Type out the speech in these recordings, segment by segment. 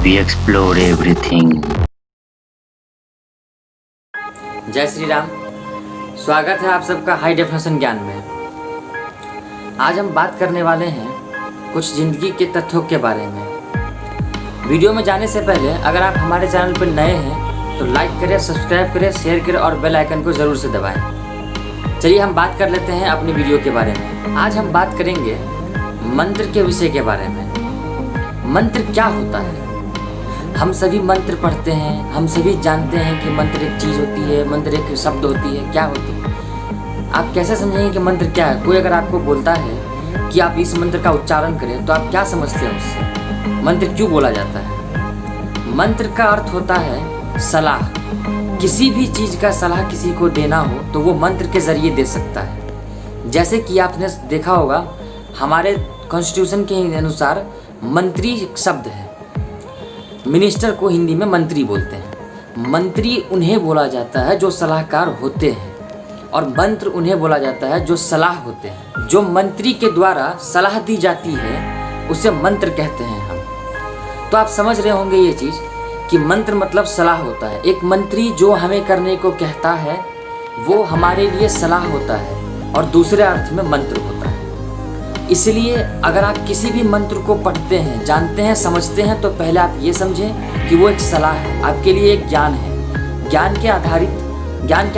We explore everything. जय श्री राम। स्वागत है आप सबका हाई डेफिनेशन ज्ञान में। आज हम बात करने वाले हैं कुछ ज़िंदगी के तथ्यों के बारे में। वीडियो में जाने से पहले अगर आप हमारे चैनल पर नए हैं तो लाइक करें, सब्सक्राइब करें, शेयर करें और बेल आइकन को ज़रूर से दबाएं। चलिए हम बात कर लेते हैं अपनी वीडियो के बारे में। आज हम बात करेंगे मंत्र के विषय के बारे में। मंत्र क्या होता है? हम सभी मंत्र पढ़ते हैं, हम सभी जानते हैं कि मंत्र एक चीज़ होती है, मंत्र एक शब्द होती है। क्या होती है? आप कैसे समझेंगे कि मंत्र क्या है? कोई अगर आपको बोलता है कि आप इस मंत्र का उच्चारण करें तो आप क्या समझते हैं उससे? मंत्र क्यों बोला जाता है? मंत्र का अर्थ होता है सलाह। किसी भी चीज़ का सलाह किसी को देना हो तो वो मंत्र के ज़रिए दे सकता है। जैसे कि आपने देखा होगा हमारे कॉन्स्टिट्यूशन के अनुसार मंत्री एक शब्द है। मिनिस्टर को हिंदी में मंत्री बोलते हैं। मंत्री उन्हें बोला जाता है जो सलाहकार होते हैं और मंत्र उन्हें बोला जाता है जो सलाह होते हैं। जो मंत्री के द्वारा सलाह दी जाती है उसे मंत्र कहते हैं हम। तो आप समझ रहे होंगे ये चीज़ कि मंत्र मतलब सलाह होता है। एक मंत्री जो हमें करने को कहता है वो हमारे लिए सलाह होता है और दूसरे अर्थ में मंत्र होता है। इसलिए अगर आप किसी भी मंत्र को पढ़ते हैं, जानते हैं, समझते हैं तो पहले आप ये समझें कि वो एक सलाह है, आपके लिए एक ज्ञान है। ज्ञान के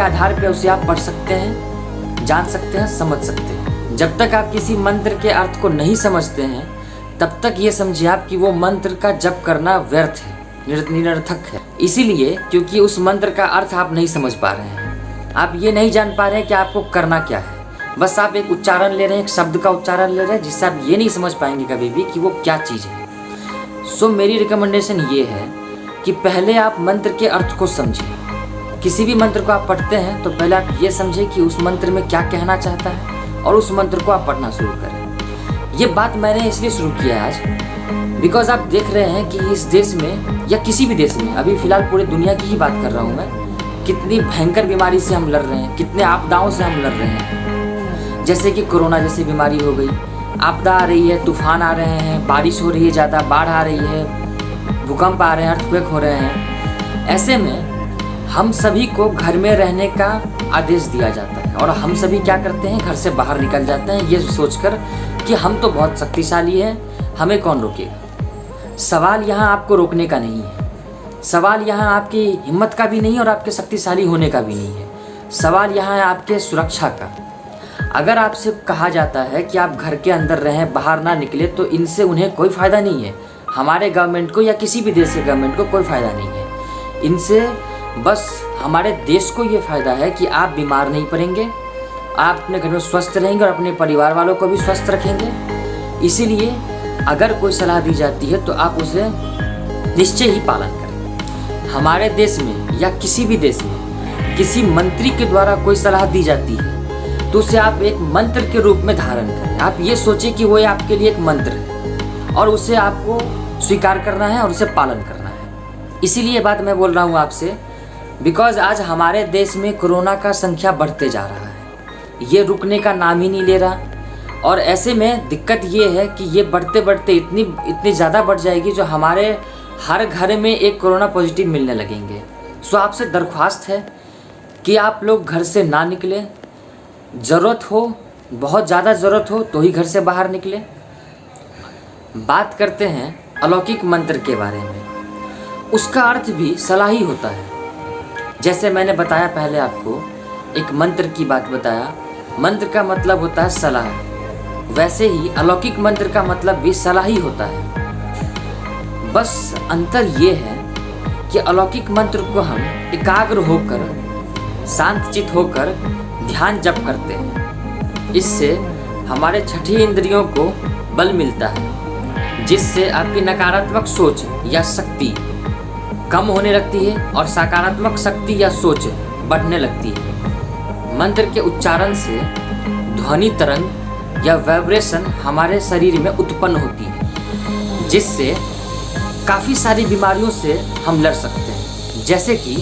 आधार पर उसे आप पढ़ सकते हैं, जान सकते हैं, समझ सकते हैं। जब तक आप किसी मंत्र के अर्थ को नहीं समझते हैं तब तक ये समझिए आप कि वो मंत्र का जप करना व्यर्थ है, निरर्थक है। इसीलिए क्योंकि उस मंत्र का अर्थ आप नहीं समझ पा रहे हैं, आप ये नहीं जान पा रहे हैं कि आपको करना क्या है। बस आप एक उच्चारण ले रहे हैं, एक शब्द का उच्चारण ले रहे हैं जिससे आप ये नहीं समझ पाएंगे कभी भी कि वो क्या चीज़ है। सो मेरी रिकमेंडेशन ये है कि पहले आप मंत्र के अर्थ को समझें। किसी भी मंत्र को आप पढ़ते हैं तो पहले आप ये समझें कि उस मंत्र में क्या कहना चाहता है और उस मंत्र को आप पढ़ना शुरू करें। ये बात मैंने इसलिए शुरू किया है आज बिकॉज आप देख रहे हैं कि इस देश में या किसी भी देश में, अभी फ़िलहाल पूरे दुनिया की ही बात कर रहा हूँ मैं, कितनी भयंकर बीमारी से हम लड़ रहे हैं, कितने आपदाओं से हम लड़ रहे हैं। जैसे कि कोरोना जैसी बीमारी हो गई, आपदा आ रही है, तूफान आ रहे हैं, बारिश हो रही है ज़्यादा, बाढ़ आ रही है, भूकंप आ रहे हैं, अर्थक्वेक हो रहे हैं। ऐसे में हम सभी को घर में रहने का आदेश दिया जाता है और हम सभी क्या करते हैं, घर से बाहर निकल जाते हैं ये सोचकर कि हम तो बहुत शक्तिशाली हैं, हमें कौन रोकेगा। सवाल यहाँ आपको रोकने का नहीं है, सवाल यहाँ आपकी हिम्मत का भी नहीं है और आपके शक्तिशाली होने का भी नहीं है। सवाल यहाँ है आपके सुरक्षा का। अगर आपसे कहा जाता है कि आप घर के अंदर रहें, बाहर ना निकले, तो इनसे उन्हें कोई फ़ायदा नहीं है। हमारे गवर्नमेंट को या किसी भी देश के गवर्नमेंट को कोई फ़ायदा नहीं है। इनसे बस हमारे देश को ये फ़ायदा है कि आप बीमार नहीं पड़ेंगे, आप अपने घर में स्वस्थ रहेंगे और अपने परिवार वालों को भी स्वस्थ रखेंगे। इसीलिए अगर कोई सलाह दी जाती है तो आप उसे निश्चय ही पालन करें। हमारे देश में या किसी भी देश में किसी मंत्री के द्वारा कोई सलाह दी जाती है तो उसे आप एक मंत्र के रूप में धारण करें। आप ये सोचें कि वो आपके लिए एक मंत्र है और उसे आपको स्वीकार करना है और उसे पालन करना है। इसीलिए बात मैं बोल रहा हूँ आपसे बिकॉज आज हमारे देश में कोरोना का संख्या बढ़ते जा रहा है, ये रुकने का नाम ही नहीं ले रहा। और ऐसे में दिक्कत ये है कि ये बढ़ते बढ़ते इतनी ज़्यादा बढ़ जाएगी जो हमारे हर घर में एक कोरोना पॉजिटिव मिलने लगेंगे। सो आपसे दरख्वास्त है कि आप लोग घर से ना निकलें, ज़रूरत हो, बहुत ज़्यादा ज़रूरत हो तो ही घर से बाहर निकले। बात करते हैं अलौकिक मंत्र के बारे में। उसका अर्थ भी सलाह ही होता है। जैसे मैंने बताया पहले आपको एक मंत्र की बात बताया, मंत्र का मतलब होता है सलाह, वैसे ही अलौकिक मंत्र का मतलब भी सलाह ही होता है। बस अंतर ये है कि अलौकिक मंत्र को हम एकाग्र होकर, शांतचित्त होकर ध्यान जप करते हैं। इससे हमारे छठी इंद्रियों को बल मिलता है जिससे आपकी नकारात्मक सोच या शक्ति कम होने लगती है और सकारात्मक शक्ति या सोच बढ़ने लगती है। मंत्र के उच्चारण से ध्वनि तरंग या वाइब्रेशन हमारे शरीर में उत्पन्न होती है जिससे काफ़ी सारी बीमारियों से हम लड़ सकते हैं। जैसे कि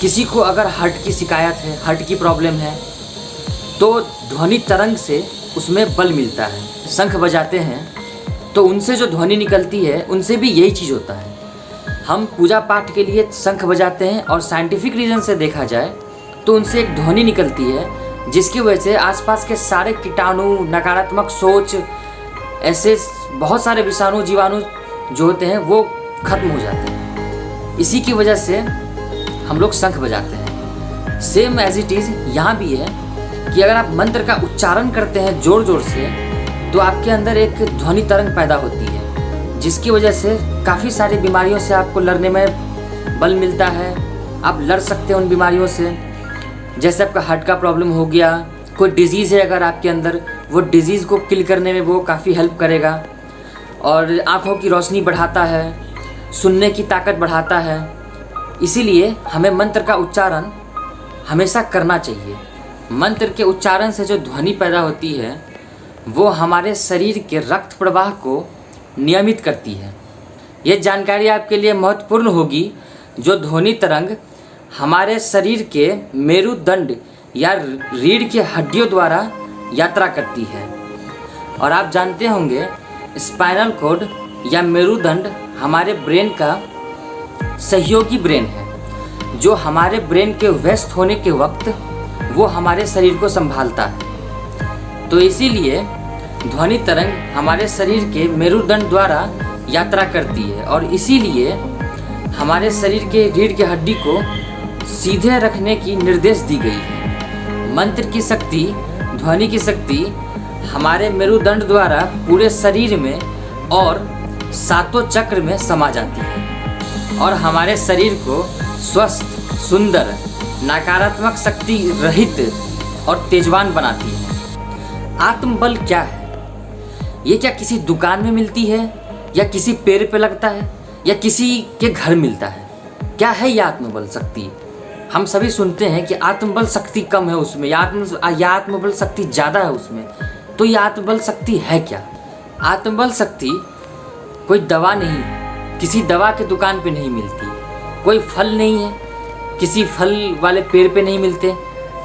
किसी को अगर हार्ट की शिकायत है, हार्ट की प्रॉब्लम है, तो ध्वनि तरंग से उसमें बल मिलता है। शंख बजाते हैं तो उनसे जो ध्वनि निकलती है उनसे भी यही चीज़ होता है। हम पूजा पाठ के लिए शंख बजाते हैं और साइंटिफिक रीज़न से देखा जाए तो उनसे एक ध्वनि निकलती है जिसकी वजह से आसपास के सारे कीटाणु, नकारात्मक सोच, ऐसे बहुत सारे विषाणु, जीवाणु जो होते हैं वो खत्म हो जाते हैं। इसी की वजह से हम लोग शंख बजाते हैं। सेम एज इट इज़ यहाँ भी है कि अगर आप मंत्र का उच्चारण करते हैं ज़ोर ज़ोर से तो आपके अंदर एक ध्वनि तरंग पैदा होती है, जिसकी वजह से काफ़ी सारी बीमारियों से आपको लड़ने में बल मिलता है। आप लड़ सकते हैं उन बीमारियों से, जैसे आपका हार्ट का प्रॉब्लम हो गया, कोई डिजीज़ है अगर आपके अंदर, वो डिजीज़ को किल करने में वो काफ़ी हेल्प करेगा। और आँखों की रोशनी बढ़ाता है, सुनने की ताकत बढ़ाता है। इसीलिए हमें मंत्र का उच्चारण हमेशा करना चाहिए। मंत्र के उच्चारण से जो ध्वनि पैदा होती है वो हमारे शरीर के रक्त प्रवाह को नियमित करती है। ये जानकारी आपके लिए महत्वपूर्ण होगी। जो ध्वनि तरंग हमारे शरीर के मेरुदंड या रीढ़ के हड्डियों द्वारा यात्रा करती है। और आप जानते होंगे स्पाइनल कॉर्ड या मेरुदंड हमारे ब्रेन का सहयोगी ब्रेन है, जो हमारे ब्रेन के व्यस्त होने के वक्त वो हमारे शरीर को संभालता है। तो इसीलिए ध्वनि तरंग हमारे शरीर के मेरुदंड द्वारा यात्रा करती है और इसीलिए हमारे शरीर के रीढ़ की हड्डी को सीधे रखने की निर्देश दी गई है। मंत्र की शक्ति, ध्वनि की शक्ति हमारे मेरुदंड द्वारा पूरे शरीर में और सातों चक्र में समा जाती है और हमारे शरीर को स्वस्थ, सुंदर, नकारात्मक शक्ति रहित और तेजवान बनाती है। आत्मबल क्या है? ये क्या किसी दुकान में मिलती है या किसी पेड़ पे लगता है या किसी के घर मिलता है? क्या है ये आत्मबल शक्ति? हम सभी सुनते हैं कि आत्मबल शक्ति कम है उसमें या आत्मबल शक्ति ज़्यादा है उसमें। तो ये आत्मबल शक्ति है क्या? आत्मबल शक्ति कोई दवा नहीं, किसी दवा के दुकान पे नहीं मिलती, कोई फल नहीं है, किसी फल वाले पेड़ पे नहीं मिलते,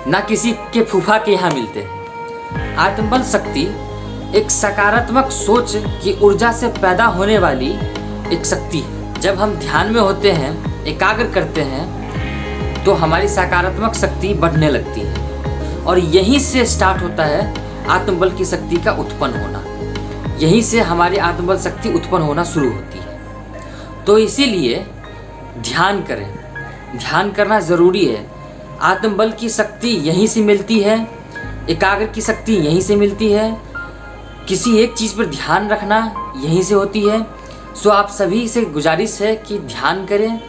ना किसी के फूफा के यहाँ मिलते हैं। आत्मबल शक्ति एक सकारात्मक सोच की ऊर्जा से पैदा होने वाली एक शक्ति है। जब हम ध्यान में होते हैं, एकाग्र करते हैं, तो हमारी सकारात्मक शक्ति बढ़ने लगती है और यहीं से स्टार्ट होता है आत्मबल की शक्ति का उत्पन्न होना। यहीं से हमारी आत्मबल शक्ति उत्पन्न होना शुरू होती है। तो इसीलिए ध्यान करें, ध्यान करना ज़रूरी है। आत्मबल की शक्ति यहीं से मिलती है, एकाग्र की शक्ति यहीं से मिलती है, किसी एक चीज़ पर ध्यान रखना यहीं से होती है। सो आप सभी से गुजारिश है कि ध्यान करें,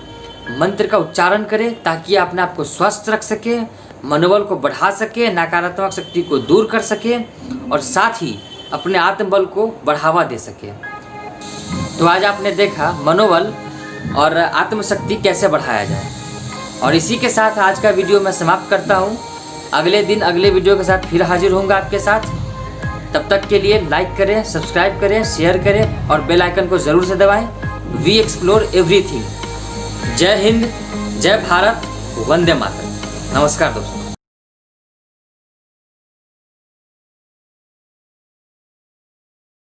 मंत्र का उच्चारण करें ताकि अपने आप को स्वस्थ रख सके, मनोबल को बढ़ा सके, नकारात्मक शक्ति को दूर कर सके और साथ ही अपने आत्मबल को बढ़ावा दे सके। तो आज आपने देखा मनोबल और आत्मशक्ति कैसे बढ़ाया जाए। और इसी के साथ आज का वीडियो मैं समाप्त करता हूँ। अगले दिन अगले वीडियो के साथ फिर हाजिर होऊंगा आपके साथ। तब तक के लिए लाइक करें, सब्सक्राइब करें, शेयर करें और बेल आइकन को ज़रूर से दबाएं। We explore everything. जय हिंद, जय भारत, वंदे मातरम। नमस्कार दोस्तों।